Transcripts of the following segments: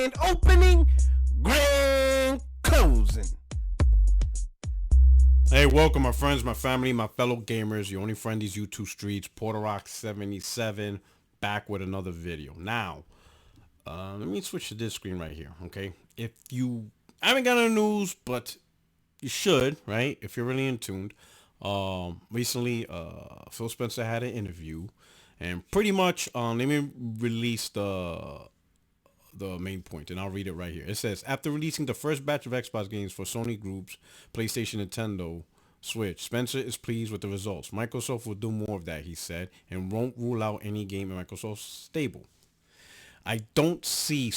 grand opening, grand closing. Hey, welcome my friends, my family, my fellow gamers, your only friend these YouTube streets, Puerto77, back with another video. Now, let me switch to this screen right here, okay? If you haven't got any news, but you should, right? If you're really in tuned. Recently, Phil Spencer had an interview, and pretty much, let me release the main point, and I'll read it right here. It says, after releasing the first batch of Xbox games for Sony Group's PlayStation, Nintendo, Switch, Spencer is pleased with the results. Microsoft will do more of that, he said, and won't rule out any game in Microsoft's stable. I don't see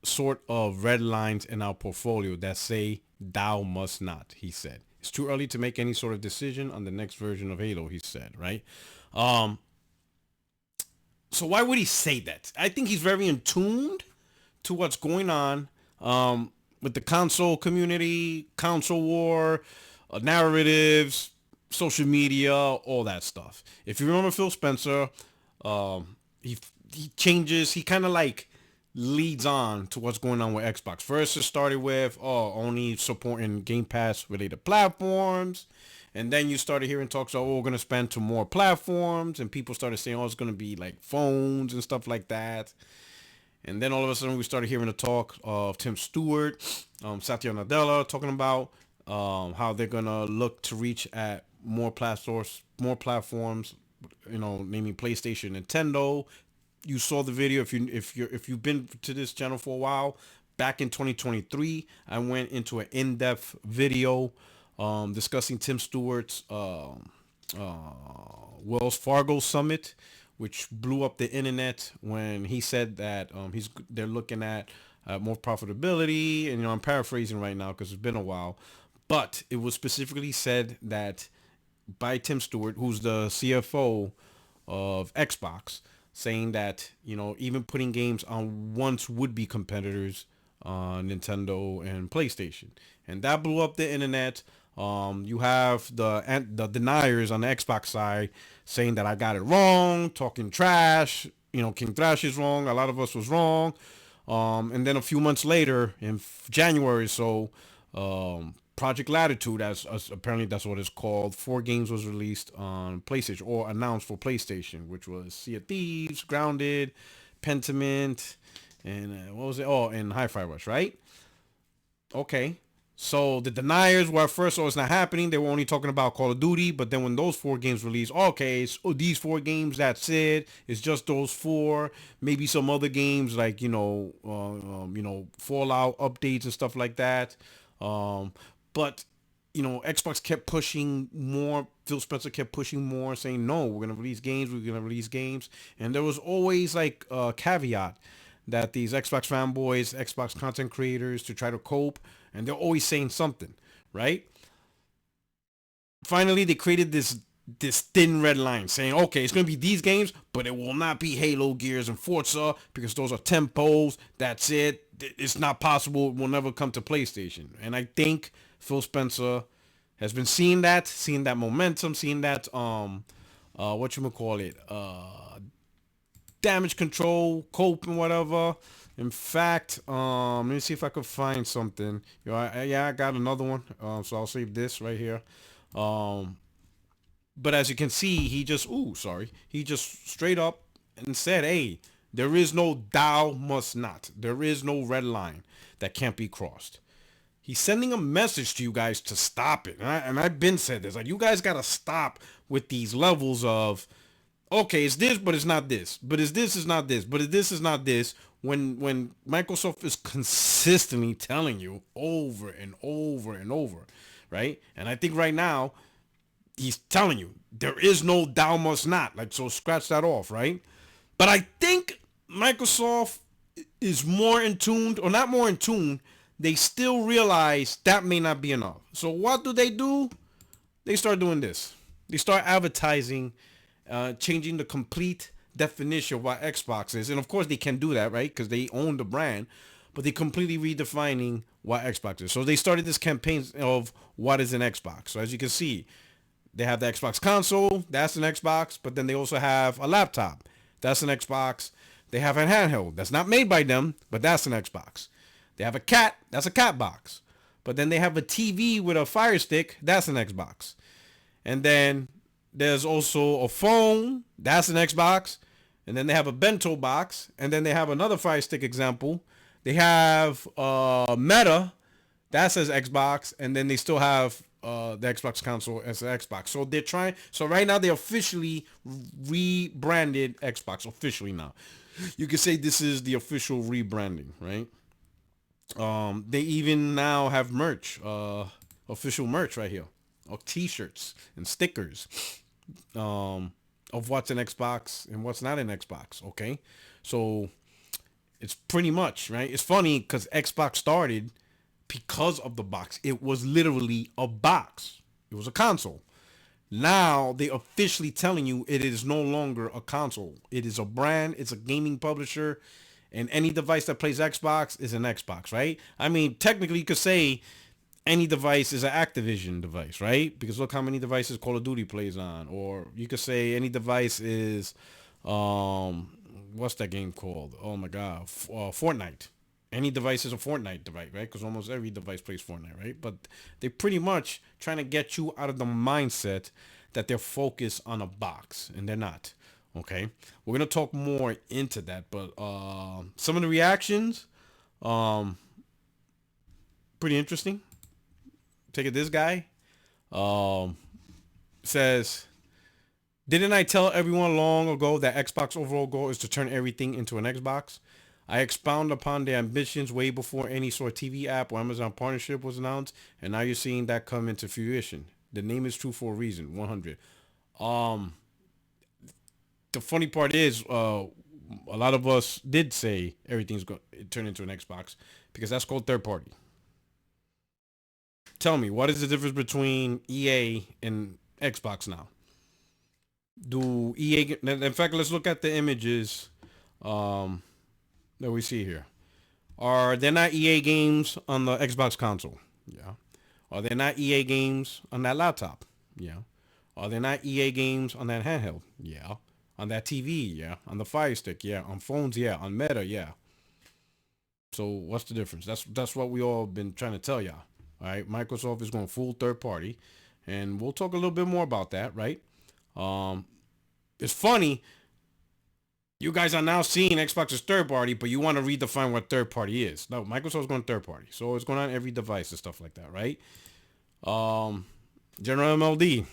sort of red lines in our portfolio that say thou must not, he said. It's too early to make any sort of decision on the next version of Halo, he said, right? So why would he say that? I think he's very in tune to what's going on with the console community, console war, narratives, social media, all that stuff. If you remember Phil Spencer, he changes, he kind of like leads on to what's going on with Xbox. First, it started with only supporting Game Pass related platforms. And then you started hearing talks of, we're going to spend to more platforms. And people started saying, it's going to be like phones and stuff like that. And then all of a sudden we started hearing the talk of Tim Stewart, Satya Nadella talking about how they're going to look to reach at more platforms, naming PlayStation, Nintendo. You saw the video if you've been to this channel for a while. Back in 2023, I went into an in-depth video discussing Tim Stewart's Wells Fargo summit, which blew up the internet when he said that they're looking at more profitability. And I'm paraphrasing right now because it's been a while, but it was specifically said that by Tim Stewart, who's the CFO of Xbox, saying that even putting games on once would-be competitors, Nintendo and PlayStation, and that blew up the internet. You have the deniers on the Xbox side saying that I got it wrong, talking trash. King Thrash is wrong. A lot of us was wrong. And then a few months later, in January, Project Latitude, as apparently that's what it's called, 4 games was released on PlayStation or announced for PlayStation, which was Sea of Thieves, Grounded, Pentiment, and what was it? And Hi-Fi Rush, right? Okay. So the deniers were at first, it's not happening. They were only talking about Call of Duty, but then when those 4 games released, so these 4 games, that's it. It's just those 4. Maybe some other games like Fallout updates and stuff like that. But Xbox kept pushing more. Phil Spencer kept pushing more, saying no, we're gonna release games. And there was always like a caveat that these Xbox fanboys, Xbox content creators, to try to cope, and they're always saying something, right? Finally, they created this thin red line saying, okay, it's going to be these games, but it will not be Halo, Gears, and Forza because those are tempos. That's it. It's not possible. It will never come to PlayStation. And I think Phil Spencer has been seeing that momentum, seeing that, damage control, cope, and whatever. In fact, let me see if I could find something. I got another one. So I'll save this right here. But as you can see, he just straight up and said, hey, there is no thou must not. There is no red line that can't be crossed. He's sending a message to you guys to stop it. And I've been said this, like, you guys got to stop with these levels of, okay, it's this, but it's not this. But it's this, it's not this. But it's this, is not this. When Microsoft is consistently telling you over and over and over, right? And I think right now, he's telling you, there is no thou must not. Like, so scratch that off, right? But I think Microsoft is more in tune, or not more in tune, they still realize that may not be enough. So what do? They start doing this. They start advertising, changing the complete definition of what Xbox is. And of course they can do that, right? Because they own the brand. But they're completely redefining what Xbox is. So they started this campaign of what is an Xbox. So as you can see, they have the Xbox console. That's an Xbox. But then they also have a laptop. That's an Xbox. They have a handheld that's not made by them, but that's an Xbox. They have a cat, that's a cat box. But then they have a TV with a Fire Stick, that's an Xbox. And then there's also a phone, that's an Xbox. And then they have a bento box, and then they have another Fire Stick example. They have Meta, that says Xbox, and then they still have the Xbox console as an Xbox. So they're trying. So right now they officially rebranded Xbox officially now. You could say this is the official rebranding, right? They even now have merch, official merch right here, of T-shirts and stickers, of what's an Xbox and what's not an Xbox. Okay, so it's pretty much right. It's funny because Xbox started because of the box. It was literally a box. It was a console. Now they officially telling you it is no longer a console. It is a brand. It's a gaming publisher, and any device that plays Xbox is an Xbox, right? I mean, technically you could say any device is an Activision device, right? Because look how many devices Call of Duty plays on. Or you could say any device is, what's that game called? Oh my God, Fortnite. Any device is a Fortnite device, right? Because almost every device plays Fortnite, right? But they pretty much trying to get you out of the mindset that they're focused on a box, and they're not. Okay, we're gonna talk more into that, but some of the reactions, pretty interesting. Take it. This guy says, "Didn't I tell everyone long ago that Xbox overall goal is to turn everything into an Xbox? I expound upon their ambitions way before any sort of TV app or Amazon partnership was announced, and now you're seeing that come into fruition. The name is true for a reason." 100. The funny part is, a lot of us did say everything's going to turn into an Xbox because that's called third party. Tell me, what is the difference between EA and Xbox now? Do EA? In fact, let's look at the images that we see here. Are there not EA games on the Xbox console? Yeah. Are there not EA games on that laptop? Yeah. Are there not EA games on that handheld? Yeah. On that TV? Yeah. On the Fire Stick? Yeah. On phones? Yeah. On Meta? Yeah. So what's the difference? That's what we all been trying to tell y'all. All right. Microsoft is going full third party, and we'll talk a little bit more about that, right? It's funny. You guys are now seeing Xbox as third party, but you want to redefine what third party is. No, Microsoft's going third party. So it's going on every device and stuff like that, right? General MLD.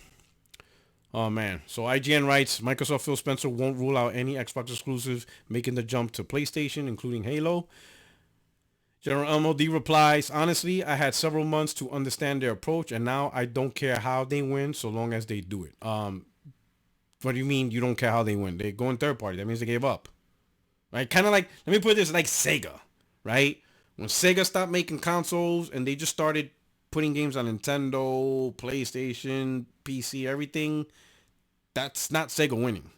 Oh, man. So IGN writes, Microsoft Phil Spencer won't rule out any Xbox exclusive, making the jump to PlayStation, including Halo. General MLD replies, honestly, I had several months to understand their approach, and now I don't care how they win so long as they do it. What do you mean you don't care how they win? They go in third party. That means they gave up. Right? Kind of like, let me put this like Sega, right? When Sega stopped making consoles and they just started putting games on Nintendo, PlayStation, PC, everything, that's not Sega winning.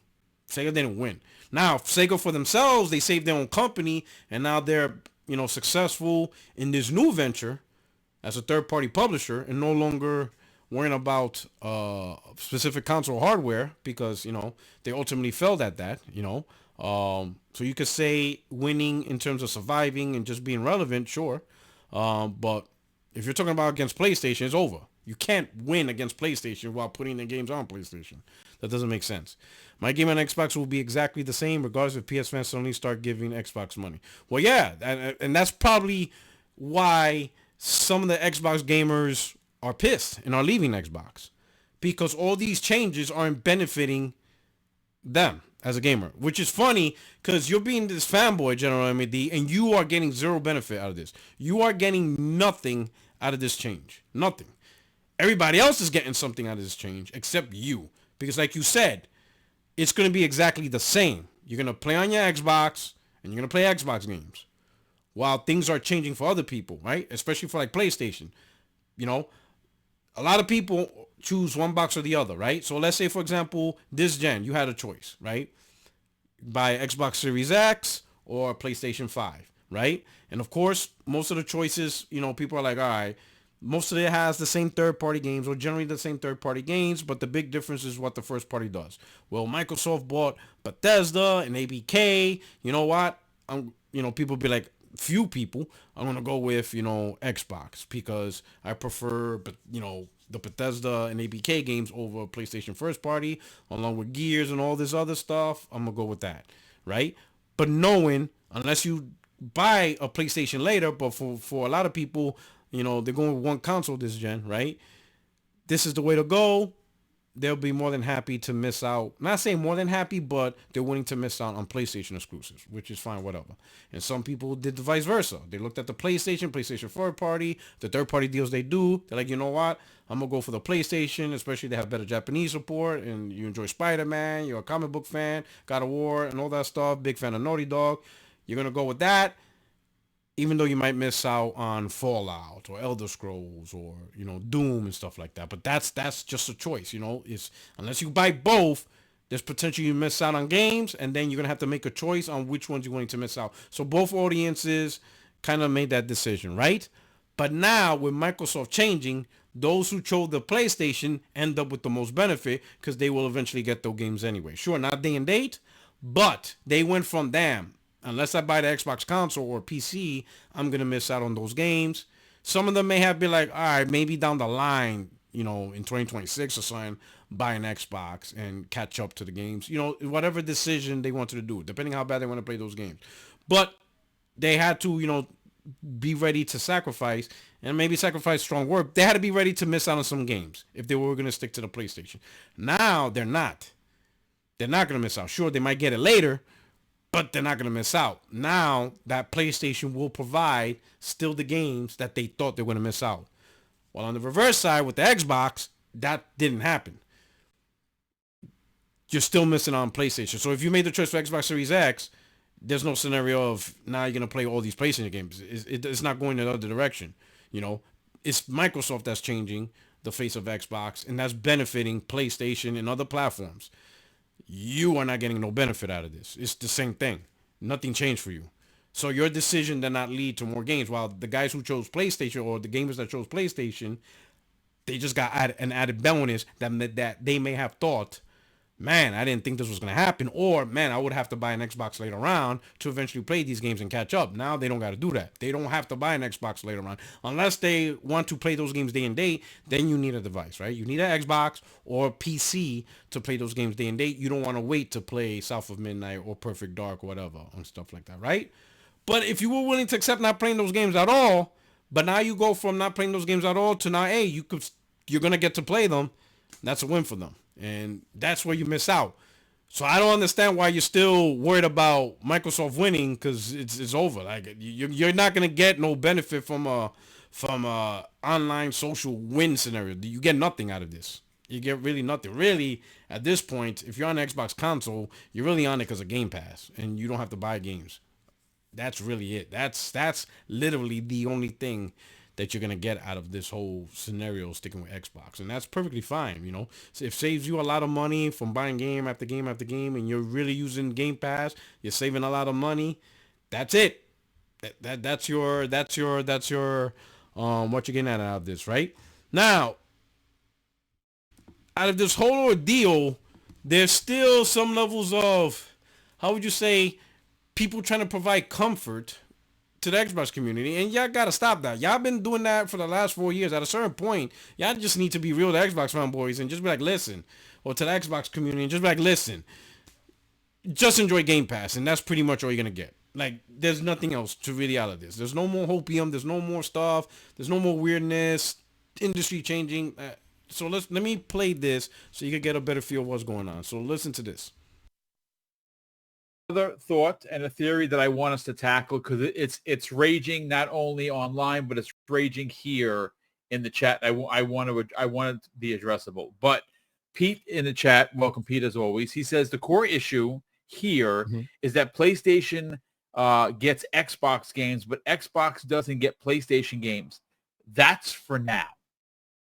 Sega didn't win. Now, Sega for themselves, they saved their own company, and now they're, successful in this new venture as a third-party publisher and no longer worrying about specific console hardware because, they ultimately failed at that, So you could say winning in terms of surviving and just being relevant, sure. But if you're talking about against PlayStation, it's over. You can't win against PlayStation while putting the games on PlayStation. That doesn't make sense. My game on Xbox will be exactly the same regardless if PS fans suddenly start giving Xbox money. Well, yeah, and that's probably why some of the Xbox gamers are pissed and are leaving Xbox. Because all these changes aren't benefiting them as a gamer. Which is funny because you're being this fanboy, General MAD, and you are getting zero benefit out of this. You are getting nothing out of this change. Nothing. Everybody else is getting something out of this change except you. Because like you said, it's going to be exactly the same. You're going to play on your Xbox and you're going to play Xbox games. While things are changing for other people, right? Especially for like PlayStation. A lot of people choose one box or the other, right? So let's say, for example, this gen, you had a choice, right? Buy Xbox Series X or PlayStation 5, right? And of course, most of the choices, people are like, all right, Most of it has the same third-party games, or generally the same third-party games, but the big difference is what the first party does. Well, Microsoft bought Bethesda and ABK. You know what? People be like, few people, I'm gonna go with Xbox because I prefer, but the Bethesda and ABK games over PlayStation first party, along with Gears and all this other stuff. I'm gonna go with that, right? But knowing, unless you buy a PlayStation later, but for a lot of people, they're going with one console this gen, right? This is the way to go. They'll be more than happy to miss out. Not saying more than happy, but they're willing to miss out on PlayStation exclusives, which is fine, whatever. And some people did the vice versa. They looked at the PlayStation third party, the third party deals they do. They're like, you know what? I'm going to go for the PlayStation, especially they have better Japanese support, and you enjoy Spider-Man, you're a comic book fan, God of War, and all that stuff. Big fan of Naughty Dog. You're going to go with that, even though you might miss out on Fallout or Elder Scrolls or Doom and stuff like that. But that's just a choice. It's unless you buy both, there's potential you miss out on games, and then you're gonna have to make a choice on which ones you're going to miss out. So both audiences kind of made that decision, right? But now with Microsoft changing, those who chose the PlayStation end up with the most benefit because they will eventually get those games anyway. Sure, not day and date, but they went from damn, unless I buy the Xbox console or PC, I'm going to miss out on those games. Some of them may have been like, all right, maybe down the line, in 2026 or something, buy an Xbox and catch up to the games. Whatever decision they wanted to do, depending how bad they want to play those games. But they had to, be ready to sacrifice, and maybe sacrifice strong word. They had to be ready to miss out on some games if they were going to stick to the PlayStation. Now they're not. They're not going to miss out. Sure, they might get it later, but they're not going to miss out. Now that PlayStation will provide still the games that they thought they were going to miss out. While on the reverse side with the Xbox, that didn't happen. You're still missing out on PlayStation. So if you made the choice for Xbox Series X, there's no scenario of now you're going to play all these PlayStation games. It's not going in the other direction. It's Microsoft that's changing the face of Xbox, and that's benefiting PlayStation and other platforms. You are not getting no benefit out of this. It's the same thing. Nothing changed for you. So your decision did not lead to more games. While the guys who chose PlayStation, or the gamers that chose PlayStation, they just got an added bonus that they may have thought, man, I didn't think this was going to happen. Or, man, I would have to buy an Xbox later on to eventually play these games and catch up. Now they don't got to do that. They don't have to buy an Xbox later on. Unless they want to play those games day and date, then you need a device, right? You need an Xbox or PC to play those games day and date. You don't want to wait to play South of Midnight or Perfect Dark or whatever and stuff like that, right? But if you were willing to accept not playing those games at all, but now you go from not playing those games at all to now, hey, you're going to get to play them, that's a win for them. And that's where you miss out. So I don't understand why you're still worried about Microsoft winning, because it's over. Like you're not gonna get no benefit from a online social win scenario. You get nothing out of this. You get really nothing. Really, at this point, if you're on an Xbox console, you're really on it because of Game Pass, and you don't have to buy games. That's really it. That's literally the only thing that you're going to get out of this whole scenario sticking with Xbox. And that's perfectly fine, So it saves you a lot of money from buying game after game after game, and you're really using Game Pass. You're saving a lot of money. That's it. That's your what you're getting out of this, right? Now, out of this whole ordeal, there's still some levels of, how would you say, people trying to provide comfort to the Xbox community, and y'all gotta stop that. Y'all been doing that for the last 4 years. At a certain point, y'all just need to be real to Xbox fanboys and just be like, listen, or to the Xbox community and just be like, listen, just enjoy Game Pass, and that's pretty much all you're gonna get. Like, there's nothing else to really out of this. There's no more hopium. There's no more stuff. There's no more weirdness. Industry changing. So let me play this so you can get a better feel of what's going on. So listen to this. Another thought and a theory that I want us to tackle, because it's raging not only online, but it's raging here in the chat. I want it to be addressable. But Pete in the chat, welcome Pete as always. He says the core issue here is that PlayStation gets Xbox games, but Xbox doesn't get PlayStation games. That's for now.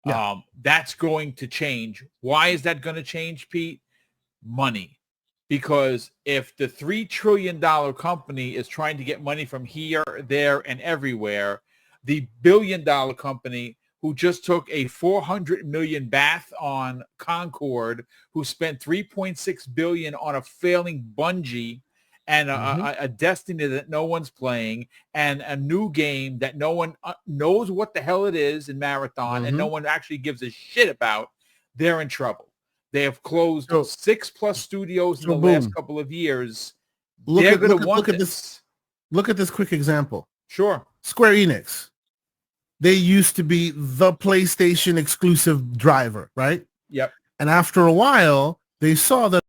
Yeah. That's going to change. Why is that going to change, Pete? Money. Because if the $3 trillion company is trying to get money from here, there, and everywhere, the $1 billion company who just took a 400 million bath on Concord, who spent 3.6 billion on a failing Bungie and a Destiny that no one's playing and a new game that no one knows what the hell it is in Marathon and no one actually gives a shit about, they're in trouble. They have closed 6+ studios in the last couple of years. They're going to want this. Look at this quick example. Sure. Square Enix. They used to be the PlayStation exclusive driver, right? Yep. And after a while, they saw that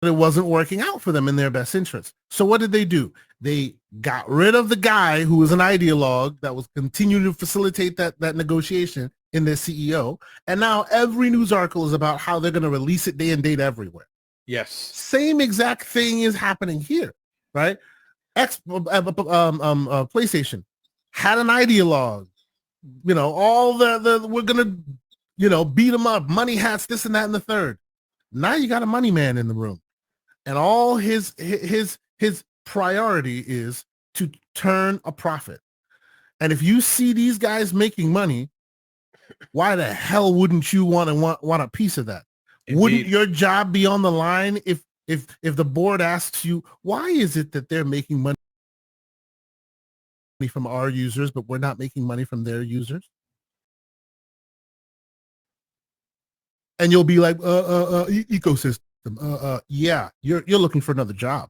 it wasn't working out for them in their best interest. So what did they do? They got rid of the guy who was an ideologue that was continuing to facilitate that negotiation in their CEO. And now every news article is about how they're going to release it day and date everywhere. Yes. Same exact thing is happening here, right? PlayStation had an ideologue. All the we're gonna, beat them up, money hats, this and that and the third. Now you got a money man in the room, and all his priority is to turn a profit. And if you see these guys making money, why the hell wouldn't you want a piece of that? Indeed. Wouldn't your job be on the line if the board asks you, why is it that they're making money from our users, but we're not making money from their users? And you'll be like, ecosystem. Yeah, you're looking for another job.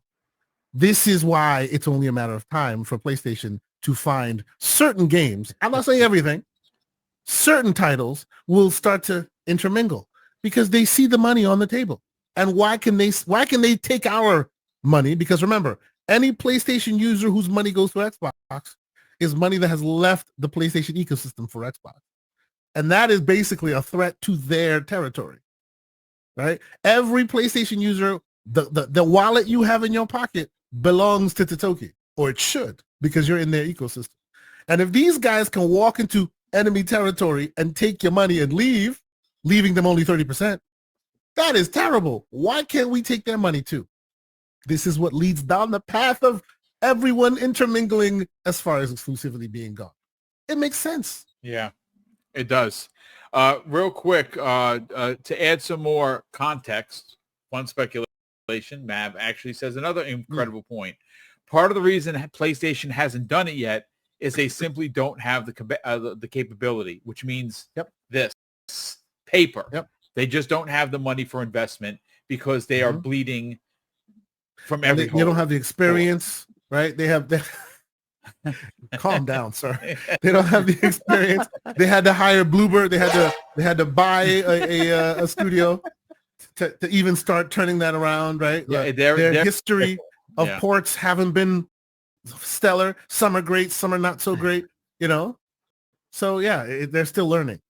This is why it's only a matter of time for PlayStation to find certain games. I'm not saying everything. Certain titles will start to intermingle because they see the money on the table. And why can they take our money? Because remember, any PlayStation user whose money goes to Xbox is money that has left the PlayStation ecosystem for Xbox. And that is basically a threat to their territory, right? Every PlayStation user, the wallet you have in your pocket belongs to Totoki, or it should, because you're in their ecosystem. And if these guys can walk into enemy territory and take your money and leave, leaving them only 30%, that is terrible. Why can't we take their money too? This is what leads down the path of everyone intermingling as far as exclusivity being gone. It makes sense. Yeah, it does. Real quick, to add some more context, one speculation, Mav actually says another incredible point. Part of the reason PlayStation hasn't done it yet is they simply don't have the capability, which means this paper. Yep. They just don't have the money for investment because they are bleeding from every hole. They don't have the experience, right? They have calm down, sir. They don't have the experience. They had to hire Bluebird. They had to buy a studio to even start turning that around, right? Yeah, their history of ports haven't been stellar. Some are great, some are not so great, So yeah, they're still learning,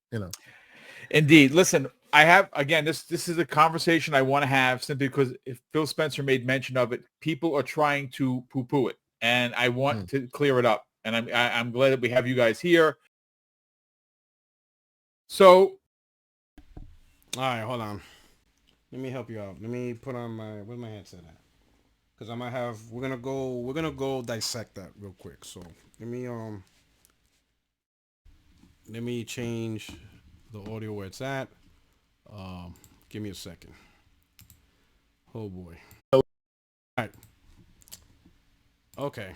Indeed. Listen, I have, again, this is a conversation I want to have simply because if Phil Spencer made mention of it, people are trying to poo-poo it, and I want to clear it up. And I'm glad that we have you guys here. So, all right, hold on. Let me help you out. Let me put on where's my headset at? Because I might have, we're gonna go dissect that real quick. So let me change the audio where it's at. Give me a second. Oh boy. All right. Okay.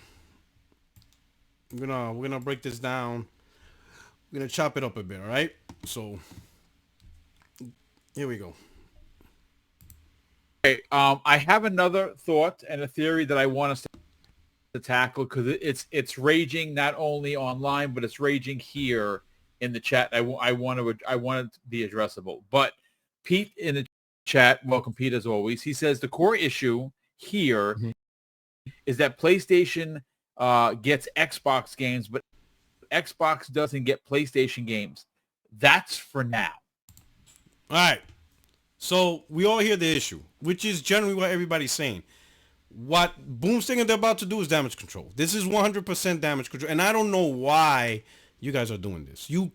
We're gonna break this down. We're gonna chop it up a bit. All right. So here we go. Okay. I have another thought and a theory that I want us to tackle because it's raging not only online but it's raging here in the chat. I want it to be addressable. But Pete in the chat, welcome Pete as always. He says the core issue here is that PlayStation gets Xbox games, but Xbox doesn't get PlayStation games. That's for now. All right. So we all hear the issue, which is generally what everybody's saying. What Boom's thinking they're about to do is damage control. This is 100% damage control. And I don't know why you guys are doing this. You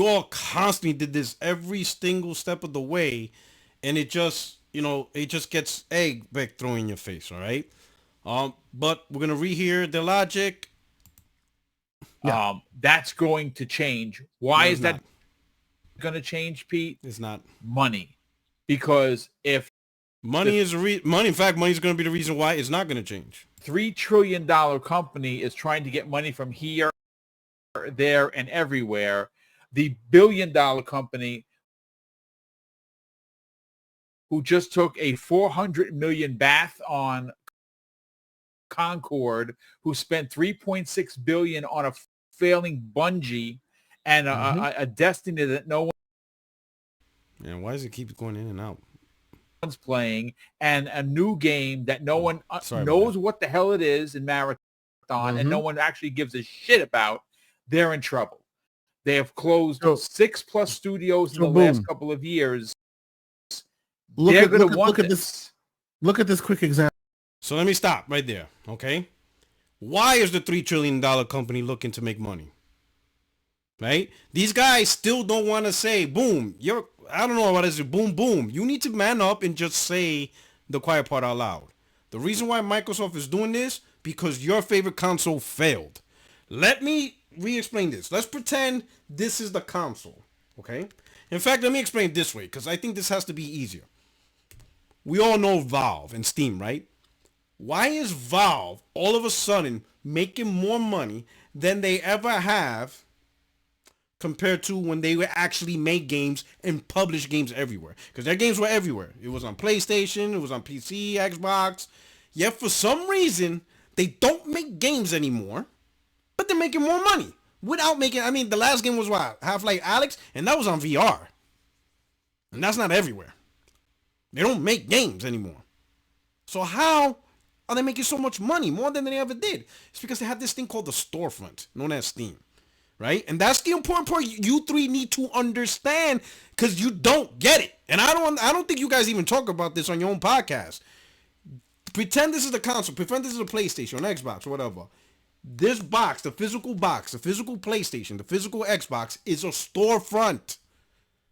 all constantly did this every single step of the way. And it just, it just gets egg back thrown in your face. All right. But we're going to rehear the logic. Yeah. That's going to change. Why No, is it's that not. going to change, Pete? It's not. Money. Because if Money is money. In fact, money is going to be the reason why it's not going to change. $3 trillion company is trying to get money from here, there, and everywhere, the billion-dollar company who just took a 400 million bath on Concord, who spent 3.6 billion on a failing Bungie and a Destiny that no And why does it keep going in and out? one's playing, and a new game that no one Sorry about knows that. what the hell it is in Marathon, and no one actually gives a shit about, they're in trouble. They have closed So- 6+ studios in the so last boom. couple of years. Look They're at, going look, to at, want look at this. Look at this quick example. So let me stop right there, okay? Why is the $3 trillion company looking to make money? Right? These guys still don't want to say, boom, I don't know what is it, boom, boom. You need to man up and just say the quiet part out loud. The reason why Microsoft is doing this, because your favorite console failed. Let me re-explain this. Let's pretend this is the console, okay? In fact, let me explain it this way, because I think this has to be easier. We all know Valve and Steam, right? Why is Valve all of a sudden making more money than they ever have compared to when they would actually make games and publish games everywhere? Because their games were everywhere. It was on PlayStation, it was on PC, Xbox. Yet for some reason, they don't make games anymore, but they're making more money without making, I mean, the last game was what? Half-Life Alyx, and that was on VR. And that's not everywhere. They don't make games anymore. So how are they making so much money? More than they ever did. It's because they have this thing called the storefront, known as Steam. Right? And that's the important part you three need to understand, because you don't get it. And I don't think you guys even talk about this on your own podcast. Pretend this is the console. Pretend this is a PlayStation, an Xbox, or whatever. This box, the physical PlayStation, the physical Xbox is a storefront.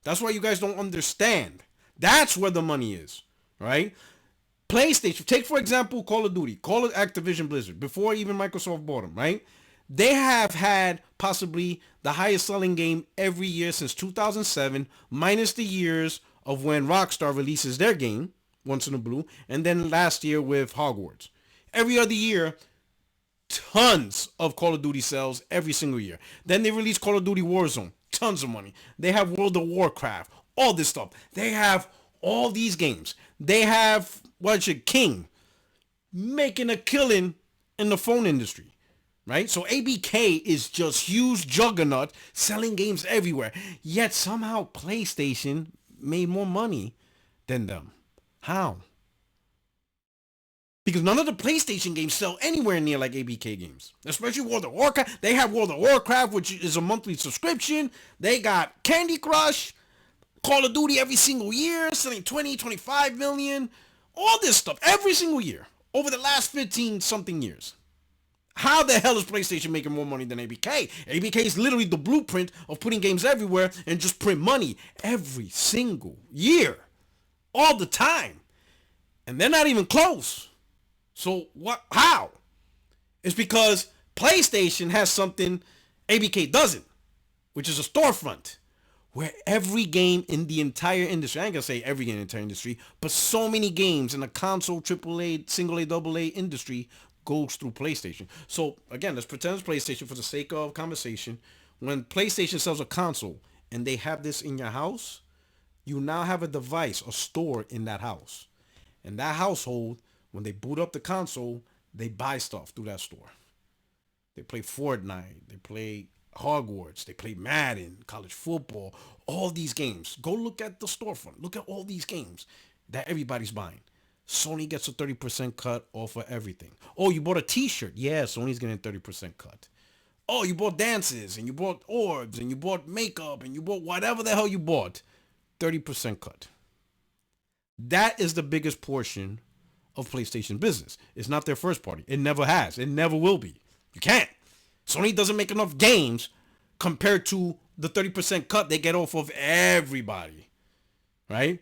That's why you guys don't understand. That's where the money is, right? PlayStation, take for example Call of Duty, Call of Activision Blizzard, before even Microsoft bought them, right? They have had possibly the highest selling game every year since 2007, minus the years of when Rockstar releases their game, Once in a Blue, and then last year with Hogwarts. Every other year, tons of Call of Duty sales every single year. Then they release Call of Duty Warzone, tons of money. They have World of Warcraft, all this stuff. They have all these games. They have, King, making a killing in the phone industry. Right? So ABK is just huge juggernaut selling games everywhere. Yet somehow PlayStation made more money than them. How? Because none of the PlayStation games sell anywhere near like ABK games. Especially World of Warcraft. They have World of Warcraft, which is a monthly subscription. They got Candy Crush, Call of Duty every single year, selling 20, 25 million. All this stuff every single year over the last 15 something years. How the hell is PlayStation making more money than ABK? ABK is literally the blueprint of putting games everywhere and just print money every single year. All the time. And they're not even close. So what? How? It's because PlayStation has something ABK doesn't, which is a storefront. Where every game in the entire industry, I ain't gonna say every game in the entire industry, but so many games in the console, AAA, single A, double A industry goes through PlayStation. So again, let's pretend it's PlayStation for the sake of conversation. When PlayStation sells a console and they have this in your house, you now have a device, a store in that house. And that household, when they boot up the console, they buy stuff through that store. They play Fortnite, they play Hogwarts, they play Madden, college football, all these games. Go look at the storefront. Look at all these games that everybody's buying. Sony gets a 30% cut off of everything. Oh, you bought a t-shirt. Yeah, Sony's getting a 30% cut. Oh, you bought dances and you bought orbs and you bought makeup and you bought whatever the hell you bought. 30% cut. That is the biggest portion of PlayStation business. It's not their first party. It never has. It never will be. You can't. Sony doesn't make enough games compared to the 30% cut they get off of everybody. Right?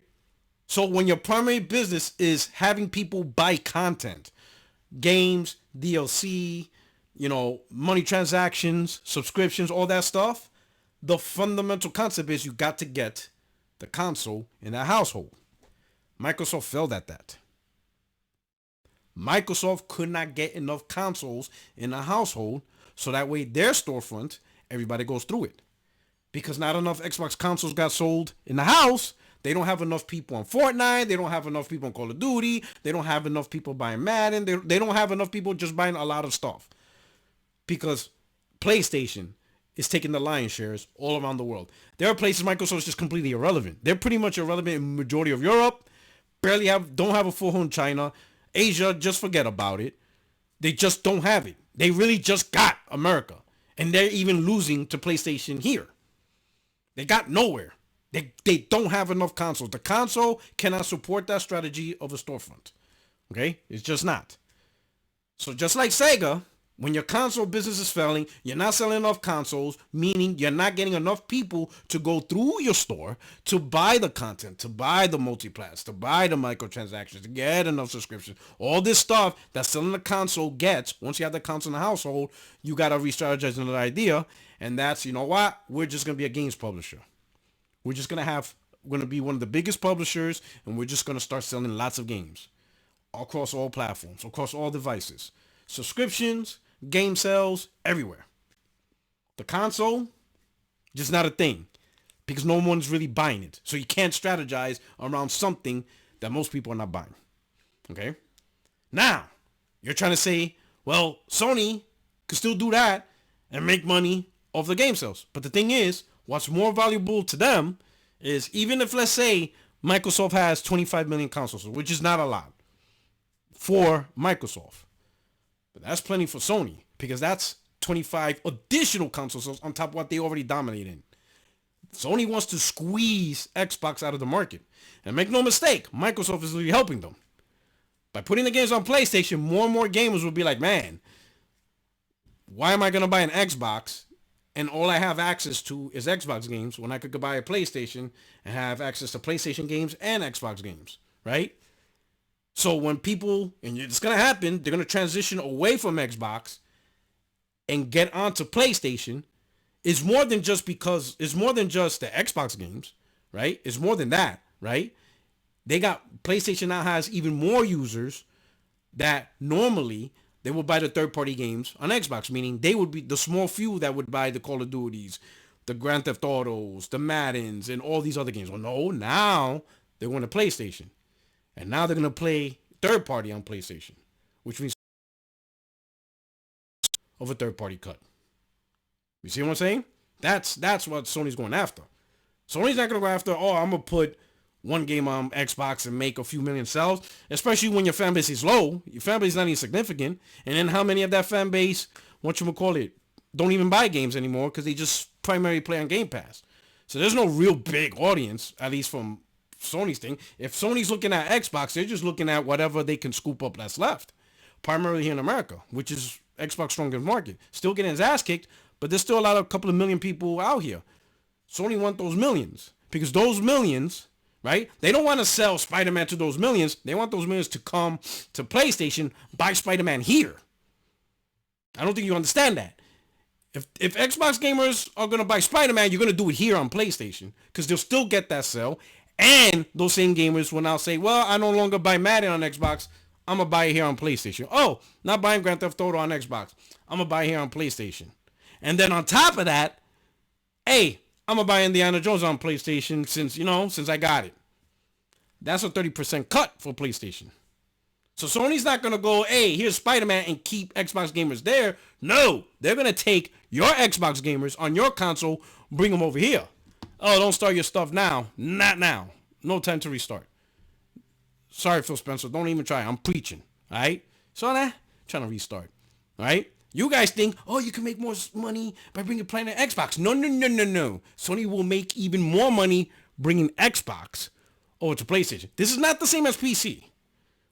So when your primary business is having people buy content, games, DLC, money transactions, subscriptions, all that stuff, the fundamental concept is you got to get the console in that household. Microsoft failed at that. Microsoft could not get enough consoles in the household, so that way their storefront, everybody goes through it. Because not enough Xbox consoles got sold in the house, they don't have enough people on Fortnite, they don't have enough people on Call of Duty, they don't have enough people buying Madden, they don't have enough people just buying a lot of stuff. Because PlayStation is taking the lion's shares all around the world. There are places Microsoft is just completely irrelevant. They're pretty much irrelevant in the majority of Europe. Don't have a foothold in China. Asia, just forget about it. They just don't have it. They really just got America. And they're even losing to PlayStation here. They got nowhere. They don't have enough consoles. The console cannot support that strategy of a storefront. Okay? It's just not. So just like Sega, when your console business is failing, you're not selling enough consoles, meaning you're not getting enough people to go through your store to buy the content, to buy the multiplats, to buy the microtransactions, to get enough subscriptions. All this stuff that selling the console gets, once you have the console in the household, you got to re-strategize another idea. And that's, you know what? We're just going to be a games publisher. We're going to be one of the biggest publishers, and we're just going to start selling lots of games across all platforms, across all devices. Subscriptions, game sales, everywhere. The console, just not a thing because no one's really buying it. So you can't strategize around something that most people are not buying. Okay? Now, you're trying to say, well, Sony could still do that and make money off the game sales. But the thing is, what's more valuable to them is even if, let's say, Microsoft has 25 million consoles, which is not a lot for Microsoft. But that's plenty for Sony because that's 25 additional consoles on top of what they already dominate in. Sony wants to squeeze Xbox out of the market. And make no mistake, Microsoft is really helping them. By putting the games on PlayStation, more and more gamers will be like, man, why am I going to buy an Xbox and all I have access to is Xbox games when I could go buy a PlayStation and have access to PlayStation games and Xbox games, right? So when people, and it's going to happen, they're going to transition away from Xbox and get onto PlayStation. It's more than just the Xbox games, right? It's more than that, right? PlayStation now has even more users that normally they will buy the third-party games on Xbox, meaning they would be the small few that would buy the Call of Duties, the Grand Theft Autos, the Maddens, and all these other games. Well, no, now they're going to PlayStation. And now they're going to play third party on PlayStation, which means of a third party cut. You see what I'm saying? That's what Sony's going after. Sony's not going to go after, I'm going to put one game on Xbox and make a few million sales, especially when your fan base is low. Your fan base is not even significant. And then how many of that fan base, don't even buy games anymore because they just primarily play on Game Pass. So there's no real big audience, at least from Sony's thing. If Sony's looking at Xbox, they're just looking at whatever they can scoop up that's left. Primarily here in America, which is Xbox strongest market. Still getting his ass kicked, but there's still a couple of million people out here. Sony want those millions because those millions, right? They don't want to sell Spider-Man to those millions. They want those millions to come to PlayStation, buy Spider-Man here. I don't think you understand that. If Xbox gamers are going to buy Spider-Man, you're going to do it here on PlayStation because they'll still get that sell. And those same gamers will now say, well, I no longer buy Madden on Xbox. I'm going to buy it here on PlayStation. Oh, not buying Grand Theft Auto on Xbox. I'm going to buy it here on PlayStation. And then on top of that, hey, I'm going to buy Indiana Jones on PlayStation since I got it. That's a 30% cut for PlayStation. So Sony's not going to go, hey, here's Spider-Man and keep Xbox gamers there. No, they're going to take your Xbox gamers on your console, bring them over here. Oh, don't start your stuff now. Not now. No time to restart. Sorry, Phil Spencer. Don't even try. I'm preaching. All right? So that, trying to restart. All right? You guys think, you can make more money by bringing Planet Xbox. No. Sony will make even more money bringing Xbox over to PlayStation. This is not the same as PC.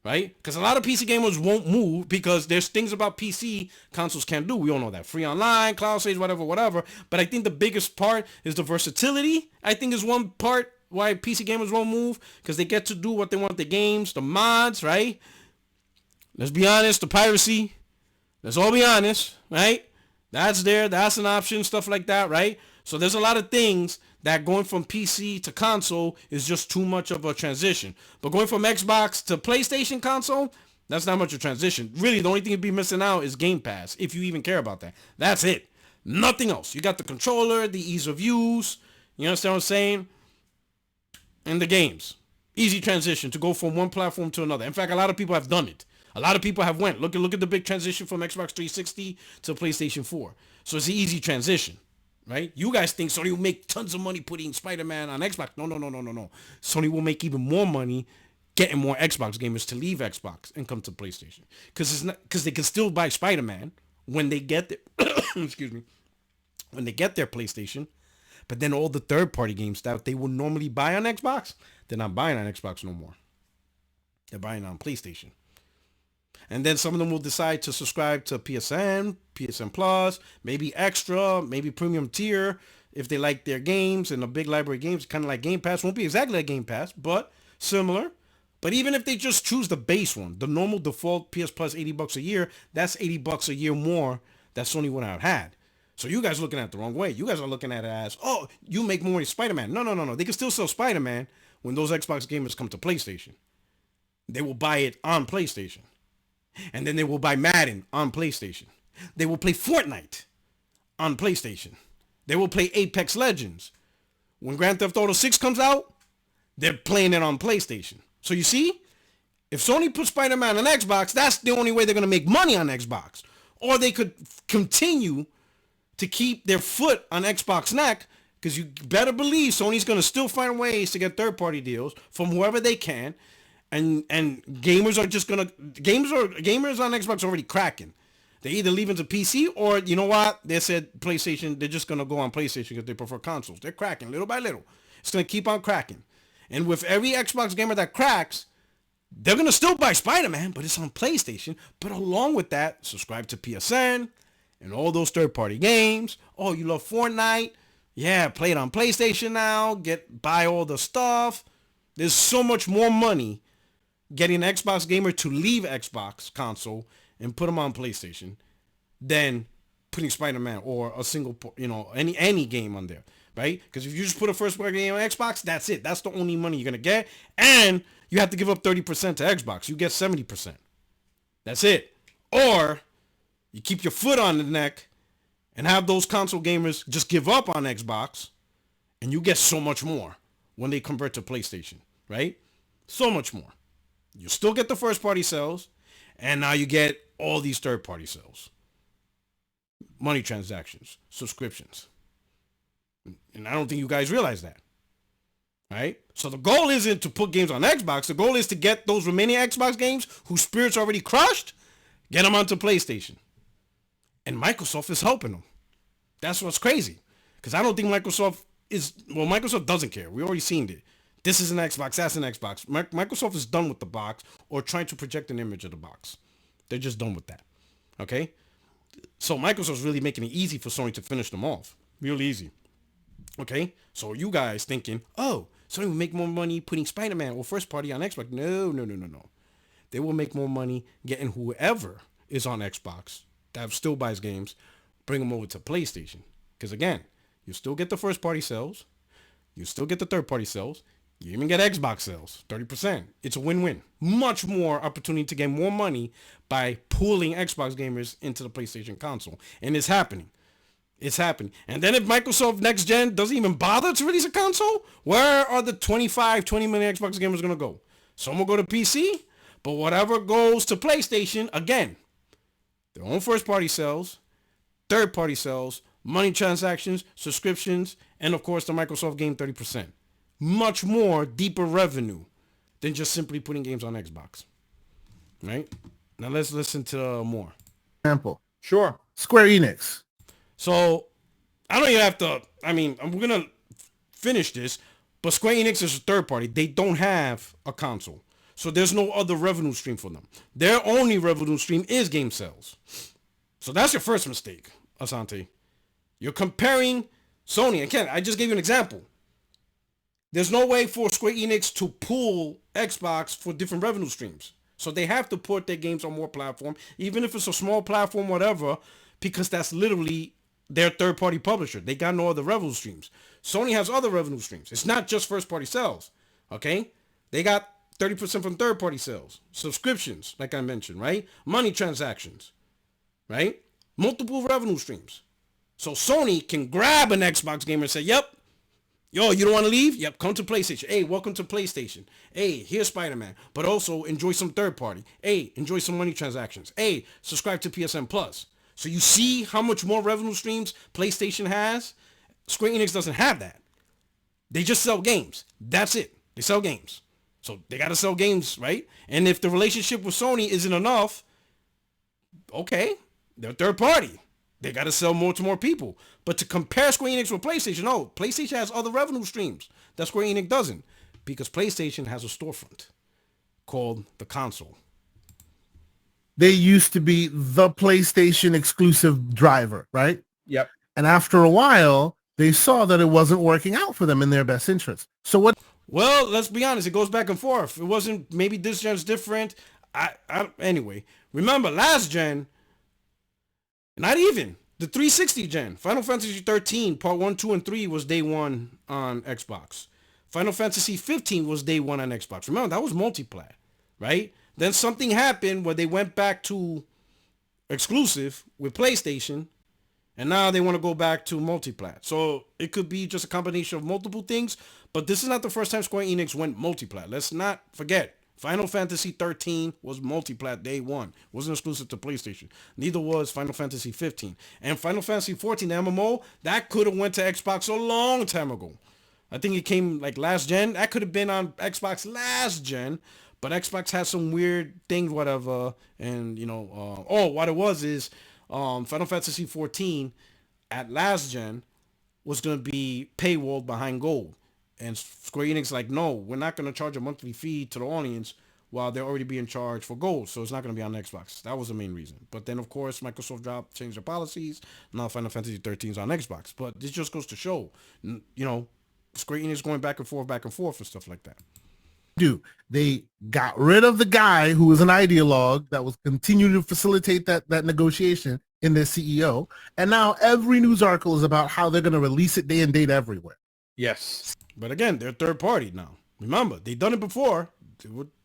Right? Because a lot of PC gamers won't move because there's things about PC consoles can't do. We all know that. Free online, cloud stage, whatever. But I think the biggest part is the versatility. I think is one part why PC gamers won't move because they get to do what they want with the games, the mods, right? Let's be honest, the piracy. Let's all be honest, right? That's there. That's an option, stuff like that, right? So there's a lot of things that going from PC to console is just too much of a transition. But going from Xbox to PlayStation console, that's not much of a transition. Really, the only thing you'd be missing out is Game Pass, if you even care about that. That's it. Nothing else. You got the controller, the ease of use. You understand what I'm saying? And the games. Easy transition to go from one platform to another. In fact, a lot of people have done it. A lot of people have went. Look at the big transition from Xbox 360 to PlayStation 4. So it's an easy transition, right? You guys think Sony will make tons of money putting Spider-Man on Xbox. No. Sony will make even more money getting more Xbox gamers to leave Xbox and come to PlayStation. Because they can still buy Spider-Man when they get their excuse me, when they get their PlayStation. But then all the third-party games that they would normally buy on Xbox, they're not buying on Xbox no more. They're buying on PlayStation. And then some of them will decide to subscribe to PSN, PSN Plus, maybe Extra, maybe Premium Tier if they like their games and a big library of games, kind of like Game Pass. Won't be exactly like Game Pass, but similar. But even if they just choose the base one, the normal default PS Plus $80 a year, that's $80 a year more that Sony would have had. So you guys are looking at it the wrong way. You guys are looking at it as, oh, you make more money Spider-Man. No. They can still sell Spider-Man when those Xbox gamers come to PlayStation. They will buy it on PlayStation. And then they will buy Madden on PlayStation. They will play Fortnite on PlayStation. They will play Apex Legends. When Grand Theft Auto 6 comes out, they're playing it on PlayStation. So you see, if Sony puts Spider-Man on Xbox, that's the only way they're going to make money on Xbox. Or they could continue to keep their foot on Xbox neck, because you better believe Sony's going to still find ways to get third-party deals from whoever they can. And gamers are just going to... Gamers on Xbox are already cracking. They either leave into PC or, you know what? They said PlayStation, they're just going to go on PlayStation because they prefer consoles. They're cracking little by little. It's going to keep on cracking. And with every Xbox gamer that cracks, they're going to still buy Spider-Man, but it's on PlayStation. But along with that, subscribe to PSN and all those third-party games. Oh, you love Fortnite? Yeah, play it on PlayStation now. Buy all the stuff. There's so much more money getting an Xbox gamer to leave Xbox console and put them on PlayStation than putting Spider-Man or a single, any game on there, right? Because if you just put a first-party game on Xbox, that's it. That's the only money you're going to get. And you have to give up 30% to Xbox. You get 70%. That's it. Or you keep your foot on the neck and have those console gamers just give up on Xbox, and you get so much more when they convert to PlayStation, right? So much more. You still get the first-party sales, and now you get all these third-party sales. Money transactions, subscriptions. And I don't think you guys realize that, right? So the goal isn't to put games on Xbox. The goal is to get those remaining Xbox games whose spirit's already crushed, get them onto PlayStation. And Microsoft is helping them. That's what's crazy. Because I don't think Microsoft doesn't care. We already seen it. This is an Xbox, that's an Xbox. Microsoft is done with the box or trying to project an image of the box. They're just done with that. Okay? So Microsoft's really making it easy for Sony to finish them off. Real easy. Okay? So you guys thinking, oh, Sony will make more money putting Spider-Man or first party on Xbox. No. They will make more money getting whoever is on Xbox that still buys games, bring them over to PlayStation. Because again, you still get the first party sales. You still get the third party sales. You even get Xbox sales, 30%. It's a win-win. Much more opportunity to get more money by pulling Xbox gamers into the PlayStation console. And it's happening. It's happening. And then if Microsoft next gen doesn't even bother to release a console, where are the 20 million Xbox gamers going to go? Some will go to PC, but whatever goes to PlayStation, again, their own first-party sales, third-party sales, money transactions, subscriptions, and of course the Microsoft game 30%. Much more deeper revenue than just simply putting games on Xbox. Right? Now let's listen to more. Example. Sure. Square Enix. So I don't even have to, I'm going to finish this, but Square Enix is a third party. They don't have a console. So there's no other revenue stream for them. Their only revenue stream is game sales. So that's your first mistake, Asante. You're comparing Sony. Again, I just gave you an example. There's no way for Square Enix to pull Xbox for different revenue streams. So they have to put their games on more platform, even if it's a small platform, whatever, because that's literally their third-party publisher. They got no other revenue streams. Sony has other revenue streams. It's not just first-party sales, okay? They got 30% from third-party sales, subscriptions, like I mentioned, right? Money transactions, right? Multiple revenue streams. So Sony can grab an Xbox gamer and say, yep, yo, you don't want to leave? Yep, come to PlayStation. Hey, welcome to PlayStation. Hey, here's Spider-Man. But also enjoy some third-party. Hey, enjoy some money transactions. Hey, subscribe to PSN Plus. So you see how much more revenue streams PlayStation has? Square Enix doesn't have that. They just sell games. That's it. They sell games. So they got to sell games, right? And if the relationship with Sony isn't enough, okay, they're third party. They got to sell more to more people. But to compare Square Enix with PlayStation, no, PlayStation has other revenue streams that Square Enix doesn't, because PlayStation has a storefront called the console. They used to be the PlayStation exclusive driver, right? Yep. And after a while, they saw that it wasn't working out for them in their best interest. So what? Well, let's be honest. It goes back and forth. It wasn't, maybe this gen's different. Anyway, remember last gen, not even the 360 gen. Final Fantasy 13 Part 1, 2, and 3 was day one on Xbox. Final Fantasy 15 was day one on Xbox. Remember, that was multiplat, right? Then something happened where they went back to exclusive with PlayStation, and now they want to go back to multiplat. So it could be just a combination of multiple things, but this is not the first time Square Enix went multiplat. Let's not forget, Final Fantasy 13 was multiplat day one. It wasn't exclusive to PlayStation. Neither was Final Fantasy 15. And Final Fantasy 14, the MMO, that could have went to Xbox a long time ago. I think it came like last gen. That could have been on Xbox last gen, but Xbox has some weird things, whatever. And, you know, what it was is Final Fantasy 14 at last gen was going to be paywalled behind gold. And Square Enix like, no, we're not going to charge a monthly fee to the audience while they're already being charged for gold. So it's not going to be on Xbox. That was the main reason. But then, of course, Microsoft changed their policies. Now Final Fantasy 13 is on Xbox. But this just goes to show, you know, Square Enix going back and forth and stuff like that. They got rid of the guy who was an ideologue that was continuing to facilitate that negotiation in their CEO. And now every news article is about how they're going to release it day and date everywhere. Yes. But again, they're third party now. Remember, they've done it before.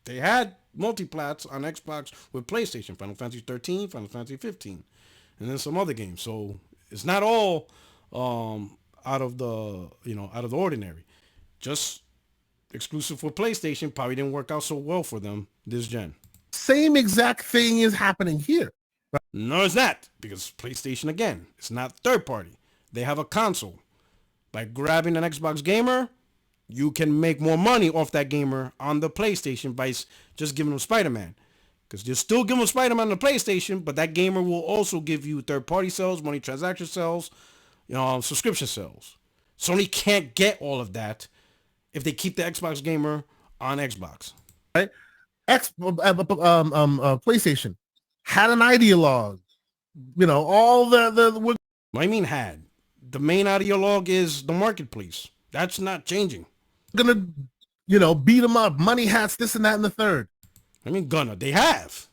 They had multiplats on Xbox with PlayStation, Final Fantasy 13, Final Fantasy 15, and then some other games. So it's not all out of the ordinary. Just exclusive for PlayStation probably didn't work out so well for them this gen. Same exact thing is happening here. Right? No, it's not, because PlayStation, again, it's not third party. They have a console. By grabbing an Xbox gamer, you can make more money off that gamer on the PlayStation by just giving them Spider-Man. Because you're still giving them Spider-Man on the PlayStation, but that gamer will also give you third-party sales, money transaction sales, subscription sales. Sony can't get all of that if they keep the Xbox gamer on Xbox. Right? PlayStation had an ideologue. You know, all the what do you mean had? The main ideologue is the marketplace. That's not changing. Gonna, beat them up. Money hats, this and that and the third. I mean, they have.